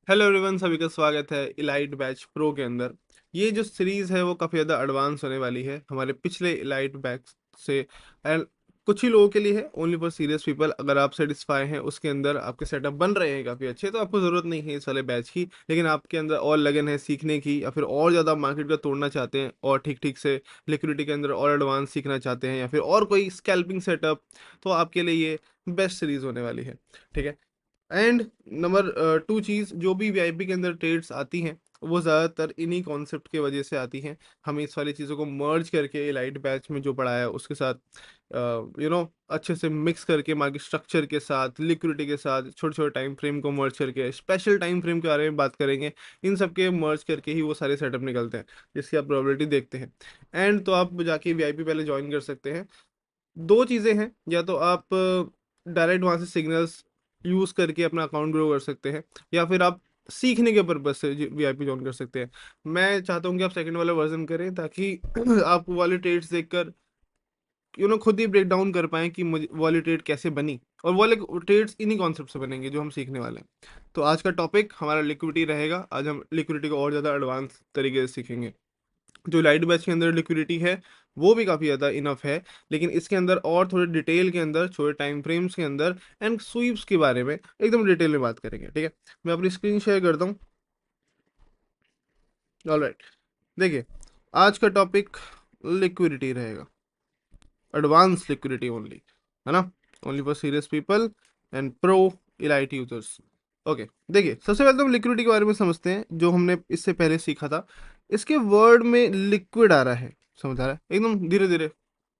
Hello everyone, सभी का स्वागत है इलाइट बैच प्रो के अंदर। ये जो सीरीज है वो काफ़ी ज़्यादा एडवांस होने वाली है हमारे पिछले इलाइट बैच से। एंड कुछ ही लोगों के लिए है, ओनली फॉर सीरियस पीपल। अगर आप सेटिस्फाई हैं, उसके अंदर आपके सेटअप बन रहे हैं काफ़ी अच्छे, तो आपको ज़रूरत नहीं है इस वाले बैच की। लेकिन आपके अंदर और लगन है सीखने की, या फिर और ज़्यादा मार्केट का तोड़ना चाहते हैं और ठीक ठीक से लिक्विडिटी के अंदर और एडवांस सीखना चाहते हैं, या फिर और कोई स्कैल्पिंग सेटअप, तो आपके लिए ये बेस्ट सीरीज होने वाली है। ठीक है। एंड नंबर टू चीज़, जो भी वीआईपी के अंदर ट्रेड्स आती हैं वो ज़्यादातर इन्हीं कॉन्सेप्ट की वजह से आती हैं। हम इस वाली चीज़ों को मर्ज करके लाइट बैच में जो पढ़ाया है उसके साथ अच्छे से मिक्स करके, मार्केट स्ट्रक्चर के साथ, लिक्विडिटी के साथ, छोटे छोटे टाइम फ्रेम को मर्ज करके, स्पेशल टाइम फ्रेम के बारे में बात करेंगे। इन सब के मर्ज करके ही वो सारे सेटअप निकलते हैं जिसकी आप प्रोबेबिलिटी देखते हैं। एंड तो आप जाके वीआईपी पहले ज्वाइन कर सकते हैं। दो चीज़ें हैं, या तो आप डायरेक्ट वहाँ से सिग्नल्स यूज़ करके अपना अकाउंट ग्रो कर सकते हैं, या फिर आप सीखने के पर्पज से वीआईपी ज्वाइन कर सकते हैं। मैं चाहता हूँ कि आप सेकंड वाला वर्जन करें, ताकि आप वाले ट्रेड्स देखकर खुद ही ब्रेक डाउन कर पाएं कि मुझे वाली ट्रेड कैसे बनी। और वाले ट्रेड्स इन्हीं कॉन्सेप्ट से बनेंगे जो हम सीखने वाले हैं। तो आज का टॉपिक हमारा लिक्विडिटी रहेगा। आज हम लिक्विडिटी को और ज़्यादा एडवांस तरीके से सीखेंगे। जो लाइट बैच के अंदर लिक्विडिटी है वो भी काफ़ी ज़्यादा इनफ है, लेकिन इसके अंदर और थोड़े डिटेल के अंदर, छोटे टाइम फ्रेम्स के अंदर एंड स्वीप्स के बारे में एकदम डिटेल में बात करेंगे। ठीक है, मैं अपनी स्क्रीन शेयर करता हूँ। ऑलराइट, देखिए, आज का टॉपिक लिक्विडिटी रहेगा, एडवांस लिक्विडिटी ओनली, है ना। Only for serious people and pro elite users. Okay, देखिए, सबसे पहले तो हम लिक्विडिटी के बारे में समझते हैं जो हमने इससे पहले सीखा था। इसके वर्ड में लिक्विड आ रहा है, समझ आ रहा है, एकदम धीरे धीरे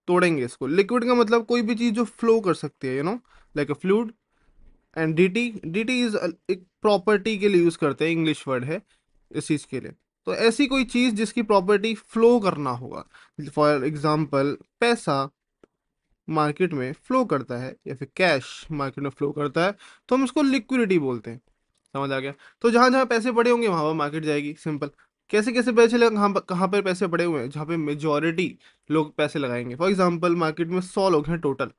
तोड़ेंगे इसको। लिक्विड का मतलब कोई भी चीज़ जो फ्लो कर सकती है, like a fluid. And DT, DT is एक प्रॉपर्टी के लिए यूज़ करते हैं, इंग्लिश वर्ड है इस चीज़ के लिए। तो ऐसी कोई चीज़ जिसकी प्रॉपर्टी फ्लो करना होगा, फॉर एग्जाम्पल पैसा मार्केट में फ्लो करता है, या फिर कैश मार्केट में फ्लो करता है, तो हम इसको लिक्विडिटी बोलते हैं। समझ आ गया। तो जहाँ जहाँ पैसे पड़े होंगे वहाँ वहाँ मार्केट जाएगी, सिंपल। कैसे कैसे पैसे लगे, कहाँ पर पैसे पड़े हुए हैं, जहाँ पे मेजोरिटी लोग पैसे लगाएंगे। फॉर एग्जांपल मार्केट में 100 लोग हैं टोटल।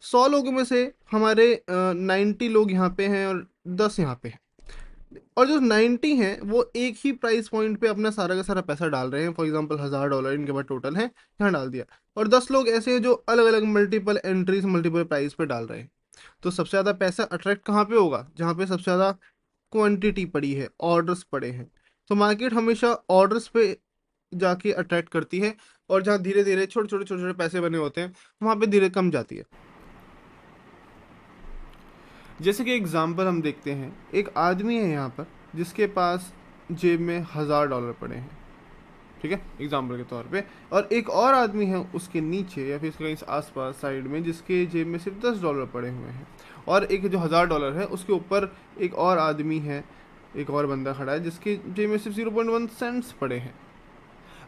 100 लोगों में से हमारे 90 लोग यहाँ पे हैं और 10 यहाँ पे हैं। और जो 90 हैं वो एक ही प्राइस पॉइंट पे अपना सारा का सारा पैसा डाल रहे हैं। फॉर एग्जांपल $1000 इनके पास टोटल है, यहाँ डाल दिया। और 10 लोग ऐसे हैं जो अलग अलग मल्टीपल एंट्रीज, मल्टीपल प्राइस पे डाल रहे हैं। तो सबसे ज़्यादा पैसा अट्रैक्ट कहाँ पे होगा, जहाँ पे सबसे ज़्यादा क्वांटिटी पड़ी है, ऑर्डर्स पड़े हैं। तो मार्केट हमेशा ऑर्डर्स पे जाके अट्रैक्ट करती है, और जहाँ धीरे धीरे छोटे छोटे छोटे छोटे पैसे बने होते हैं वहाँ पे धीरे कम जाती है। जैसे कि एग्जांपल हम देखते हैं, एक आदमी है यहाँ पर जिसके पास जेब में $1000 पड़े हैं। ठीक है, एग्जाम्पल के तौर पे। और एक और आदमी है उसके नीचे या फिर इसके कहीं आसपास साइड में, जिसके जेब में सिर्फ $10 पड़े हुए हैं। और एक जो $1000 है उसके ऊपर एक और आदमी है, एक और बंदा खड़ा है जिसके जेब में सिर्फ 0.1 सेंट्स पड़े हैं।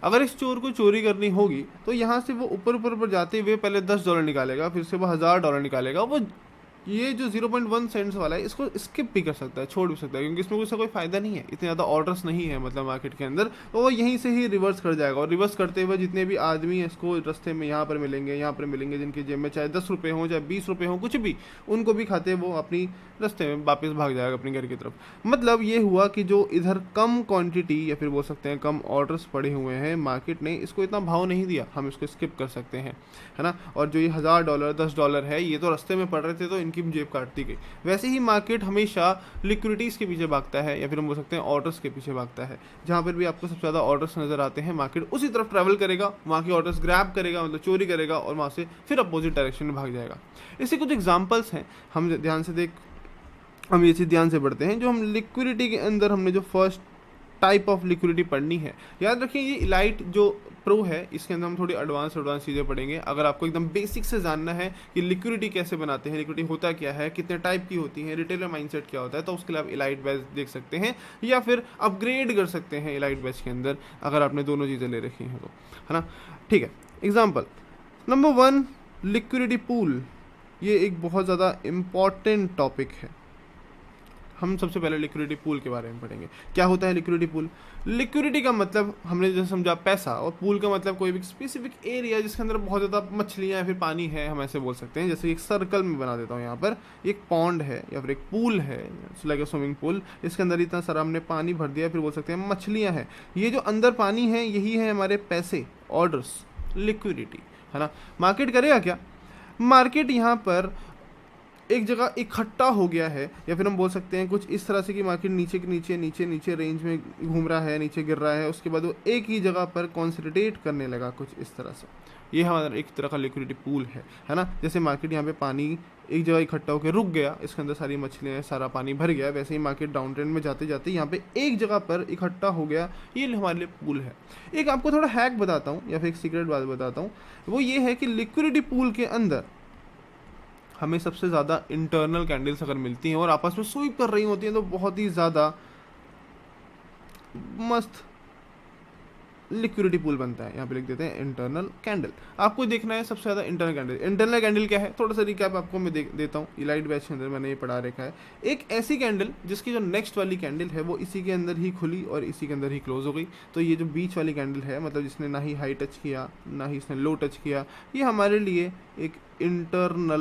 अगर इस चोर को चोरी करनी होगी तो यहाँ से वो ऊपर ऊपर ऊपर जाते हुए पहले $10 निकालेगा, फिर से वो $1000 निकालेगा। वो ये जो 0.1 सेंट्स वाला है इसको स्किप भी कर सकता है, छोड़ भी सकता है, क्योंकि इसमें उसका कोई फायदा नहीं है, इतने ज़्यादा ऑर्डर्स नहीं है मतलब मार्केट के अंदर। तो वो यहीं से ही रिवर्स कर जाएगा, और रिवर्स करते हुए जितने भी आदमी हैं इसको रास्ते में यहाँ पर मिलेंगे, यहाँ पर मिलेंगे, जिनके जेब में चाहे ₹10 हों चाहे ₹20 हों, कुछ भी, उनको भी खाते वो अपनी रास्ते में वापस भाग जाएगा अपने घर की तरफ। मतलब ये हुआ कि जो इधर कम क्वांटिटी या फिर बोल सकते हैं कम ऑर्डर्स पड़े हुए हैं, मार्केट ने इसको इतना भाव नहीं दिया, हम इसको स्किप कर सकते हैं, है ना। और जो ये $1000 $10 है, ये तो रास्ते में पड़ रहे थे तो इनकी जेब काट दी गई। वैसे ही मार्केट हमेशा लिक्विडिटीज के पीछे भागता है, या फिर हम बोल सकते हैं ऑर्डर्स के पीछे भागता है। जहाँ पर भी आपको सबसे ज़्यादा ऑर्डर्स नजर आते हैं, मार्केट उसी तरफ ट्रैवल करेगा, वहाँ की ऑर्डर्स ग्रैब करेगा, मतलब चोरी करेगा, और वहाँ से फिर अपोजिट डायरेक्शन में भाग जाएगा। इसके कुछ एग्जाम्पल्स हैं, हम ये चीज़ ध्यान से पढ़ते हैं। जो हम लिक्विडिटी के अंदर हमने जो फर्स्ट टाइप ऑफ लिक्विडिटी पढ़नी है, याद रखिए ये इलाइट जो प्रो है इसके अंदर हम थोड़ी एडवांस एडवांस चीज़ें पढ़ेंगे। अगर आपको एकदम बेसिक से जानना है कि लिक्विडिटी कैसे बनाते हैं, लिक्विडिटी होता क्या है, कितने टाइप की होती है, रिटेलर माइंडसेट क्या होता है, तो उसके लिए आप इलाइट बैच देख सकते हैं, या फिर अपग्रेड कर सकते हैं इलाइट बैच के अंदर अगर आपने दोनों चीज़ें ले रखी हैं तो, है ना। ठीक है, एग्जाम्पल नंबर 1, लिक्विडिटी पूल। ये एक बहुत ज़्यादा इम्पॉर्टेंट टॉपिक है, हम सबसे पहले लिक्विडिटी पूल के बारे में पढ़ेंगे। क्या होता है लिक्विडिटी पूल? लिक्विडिटी का मतलब हमने जैसे समझा पैसा, और पूल का मतलब कोई भी स्पेसिफिक एरिया जिसके अंदर बहुत ज़्यादा मछलियाँ या फिर पानी है, हम ऐसे बोल सकते हैं। जैसे एक सर्कल में बना देता हूँ, यहाँ पर एक पॉन्ड है या फिर एक पूल है, लाइक स्विमिंग पूल, इसके अंदर इतना सारा हमने पानी भर दिया, फिर बोल सकते हैं मछलियाँ हैं। ये जो अंदर पानी है यही है हमारे पैसे, ऑर्डर्स, लिक्विडिटी, है ना। मार्केट करेगा क्या? मार्केट यहाँ पर एक जगह इकट्ठा हो गया है, या फिर हम बोल सकते हैं कुछ इस तरह से कि मार्केट नीचे के नीचे नीचे नीचे रेंज में घूम रहा है, नीचे गिर रहा है, उसके बाद वो एक ही जगह पर कॉन्सनट्रेट करने लगा कुछ इस तरह से। ये हमारा एक तरह का लिक्विडिटी पूल है ना। जैसे मार्केट यहाँ पे पानी एक जगह इकट्ठा होकर रुक गया, इसके अंदर सारी मछलियाँ, सारा पानी भर गया, वैसे ही मार्केट डाउन ट्रेंड में जाते जाते यहाँ पे एक जगह पर इकट्ठा हो गया, ये हमारे लिए पूल है। एक आपको थोड़ा हैक बताता हूँ या फिर एक सीक्रेट बात बताता हूँ, वो ये है कि लिक्विडिटी पूल के अंदर हमें सबसे ज़्यादा इंटरनल कैंडल्स अगर मिलती हैं और आपस में स्वीप कर रही होती हैं तो बहुत ही ज़्यादा मस्त लिक्विडिटी पूल बनता है। यहाँ पे लिख देते हैं इंटरनल कैंडल। आपको देखना है सबसे ज़्यादा इंटरनल कैंडल। इंटरनल कैंडल क्या है, थोड़ा सा रिकैप आपको मैं देता हूँ। इलाइट बैच के अंदर मैंने ये पढ़ा रखा है। एक ऐसी कैंडल जिसकी जो नेक्स्ट वाली कैंडल है वो इसी के अंदर ही खुली और इसी के अंदर ही क्लोज हो गई। तो ये जो बीच वाली कैंडल है, मतलब जिसने ना ही हाई टच किया ना ही इसने लो टच किया, ये हमारे लिए एक इंटरनल